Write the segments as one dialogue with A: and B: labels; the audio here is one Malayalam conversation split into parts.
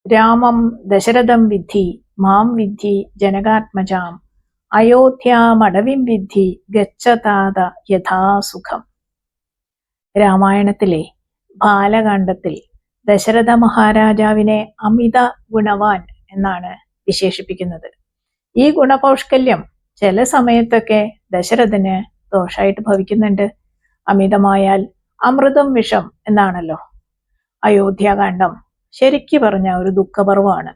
A: രാമം ദശരഥം വിദ്ധി മാം വിദ്ധി ജനകാത്മജാം അയോധ്യാമടവിം വിദ്ധി ഗച്ഛതാത യഥാസുഖം. രാമായണത്തിലെ ബാലകാണ്ഡത്തിൽ ദശരഥ മഹാരാജാവിനെ അമിത ഗുണവാൻ എന്നാണ് വിശേഷിപ്പിക്കുന്നത്. ഈ ഗുണപൗഷ്കല്യം ചില സമയത്തൊക്കെ ദശരഥന് ദോഷമായിട്ട് ഭവിക്കുന്നുണ്ട്. അമിതമായാൽ അമൃതം വിഷം എന്നാണല്ലോ. അയോധ്യാകാന്ഡം ശരിക്കു പറഞ്ഞ ഒരു ദുഃഖപർവമാണ്.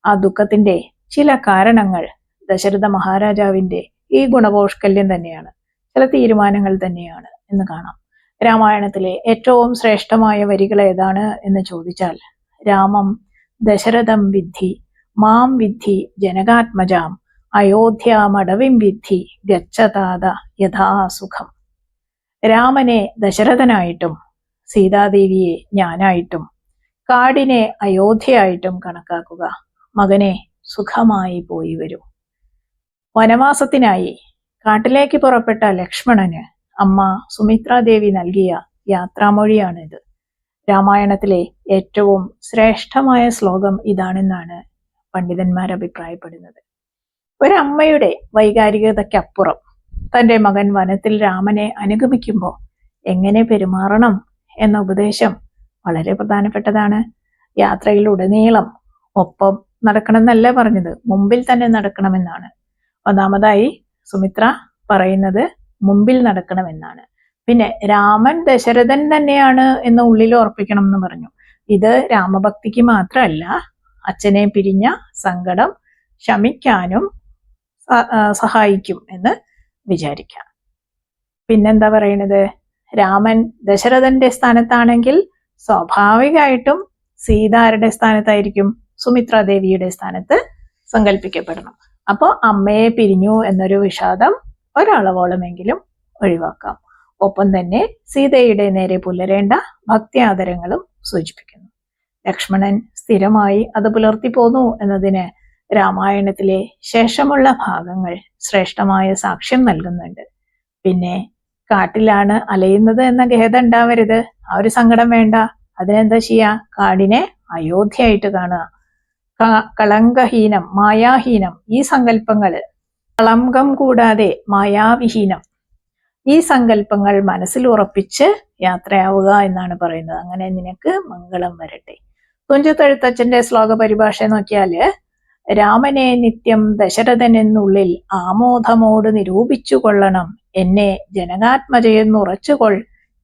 A: ആ ദുഃഖത്തിന്റെ ചില കാരണങ്ങൾ ദശരഥ മഹാരാജാവിന്റെ ഈ ഗുണപൗഷ്കല്യം തന്നെയാണ്, ചില തീരുമാനങ്ങൾ തന്നെയാണ് എന്ന് കാണാം. രാമായണത്തിലെ ഏറ്റവും ശ്രേഷ്ഠമായ വരികൾ ഏതാണ് എന്ന് ചോദിച്ചാൽ, രാമം ദശരഥം വിദ്ധി മാം വിദ്ധി ജനകാത്മജാം അയോധ്യാമടവിം വിദ്ധി ഗച്ഛതാത യഥാസുഖം. രാമനെ ദശരഥനായിട്ടും സീതാദേവിയെ ഞാനായിട്ടും കാടിനെ അയോധ്യയായിട്ടും കണക്കാക്കുക. മകനെ സുഖമായി പോയി വരൂ. വനവാസത്തിനായി കാട്ടിലേക്ക് പുറപ്പെട്ട ലക്ഷ്മണന് അമ്മ സുമിത്രാദേവി നൽകിയ യാത്രാമൊഴിയാണിത്. രാമായണത്തിലെ ഏറ്റവും ശ്രേഷ്ഠമായ ശ്ലോകം ഇതാണെന്നാണ് പണ്ഡിതന്മാർ അഭിപ്രായപ്പെടുന്നത്. ഒരമ്മയുടെ വൈകാരികതയ്ക്കപ്പുറം തൻ്റെ മകൻ വനത്തിൽ രാമനെ അനുഗമിക്കുമ്പോൾ എങ്ങനെ പെരുമാറണം എന്ന ഉപദേശം വളരെ പ്രധാനപ്പെട്ടതാണ്. യാത്രയിലുടനീളം ഒപ്പം നടക്കണം എന്നല്ല പറഞ്ഞത്, മുമ്പിൽ തന്നെ നടക്കണമെന്നാണ്. ഒന്നാമതായി സുമിത്ര പറയുന്നത് മുമ്പിൽ നടക്കണമെന്നാണ്. പിന്നെ രാമൻ ദശരഥൻ തന്നെയാണ് എന്ന് ഉള്ളിൽ ഓർപ്പിക്കണം എന്ന് പറഞ്ഞു. ഇത് രാമഭക്തിക്ക് മാത്രമല്ല, അച്ഛനെ പിരിഞ്ഞ സങ്കടം ശമിക്കാനും സഹായിക്കും എന്ന് വിചാരിക്കാം. പിന്നെന്താ പറയണത്? രാമൻ ദശരഥന്റെ സ്ഥാനത്താണെങ്കിൽ സ്വാഭാവികമായിട്ടും സീത ആരുടെ സ്ഥാനത്തായിരിക്കും? സുമിത്രാദേവിയുടെ സ്ഥാനത്ത് സങ്കല്പിക്കപ്പെടണം. അപ്പോൾ അമ്മയെ പിരിഞ്ഞു എന്നൊരു വിഷാദം ഒരളവോളമെങ്കിലും ഒഴിവാക്കാം. ഒപ്പം തന്നെ സീതയുടെ നേരെ പുലരേണ്ട ഭക്തി ആദരങ്ങളും സൂചിപ്പിക്കുന്നു. ലക്ഷ്മണൻ സ്ഥിരമായി അത് പുലർത്തി പോന്നു എന്നതിന് രാമായണത്തിലെ ശേഷമുള്ള ഭാഗങ്ങൾ ശ്രേഷ്ഠമായ സാക്ഷ്യം നൽകുന്നുണ്ട്. പിന്നെ കാട്ടിലാണ് അലയുന്നത് എന്ന ഖേദം ഉണ്ടാവരുത്, ആ ഒരു സങ്കടം വേണ്ട. അതിനെന്താ ചെയ്യാ? കാടിനെ അയോധ്യയായിട്ട് കാണുക. കളങ്കഹീനം മായാഹീനം ഈ സങ്കല്പങ്ങൾ, കളങ്കം കൂടാതെ മായാവിഹീനം ഈ സങ്കല്പങ്ങൾ മനസ്സിൽ ഉറപ്പിച്ച് യാത്രയാവുക എന്നാണ് പറയുന്നത്. അങ്ങനെ നിനക്ക് മംഗളം വരട്ടെ. തുഞ്ചത്തെഴുത്തച്ഛന്റെ ശ്ലോക പരിഭാഷ നോക്കിയാല്, രാമനെ നിത്യം ദശരഥൻ എന്നുള്ളിൽ ആമോദമോട് നിരൂപിച്ചു കൊള്ളണം, എന്നെ ജനകാത്മജയെന്നുറച്ചുകൊൾ,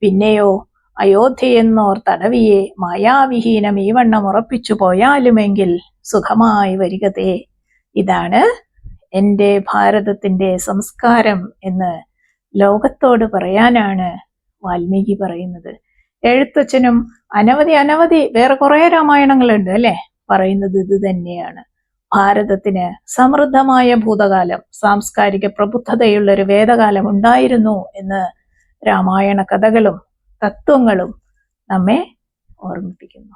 A: പിന്നെയോ അയോധ്യയെന്നോർത്തടവിയെ മായാവിഹീനം ഈ വണ്ണം ഉറപ്പിച്ചു പോയാലുമെങ്കിൽ സുഖമായി വരികതേ. ഇതാണ് എൻ്റെ ഭാരതത്തിന്റെ സംസ്കാരം എന്ന് ലോകത്തോട് പറയാനാണ് വാൽമീകി പറയുന്നത്. എഴുത്തച്ഛനും അനവധി വേറെ കുറെ രാമായണങ്ങളുണ്ട് അല്ലെ, പറയുന്നത് ഇത് തന്നെയാണ്. ഭാരതത്തിന് സമൃദ്ധമായ ഭൂതകാലം, സാംസ്കാരിക പ്രബുദ്ധതയുള്ള ഒരു വേദകാലം ഉണ്ടായിരുന്നു എന്ന് രാമായണ കഥകളും തത്വങ്ങളും നമ്മെ ഓർമ്മിപ്പിക്കുന്നു.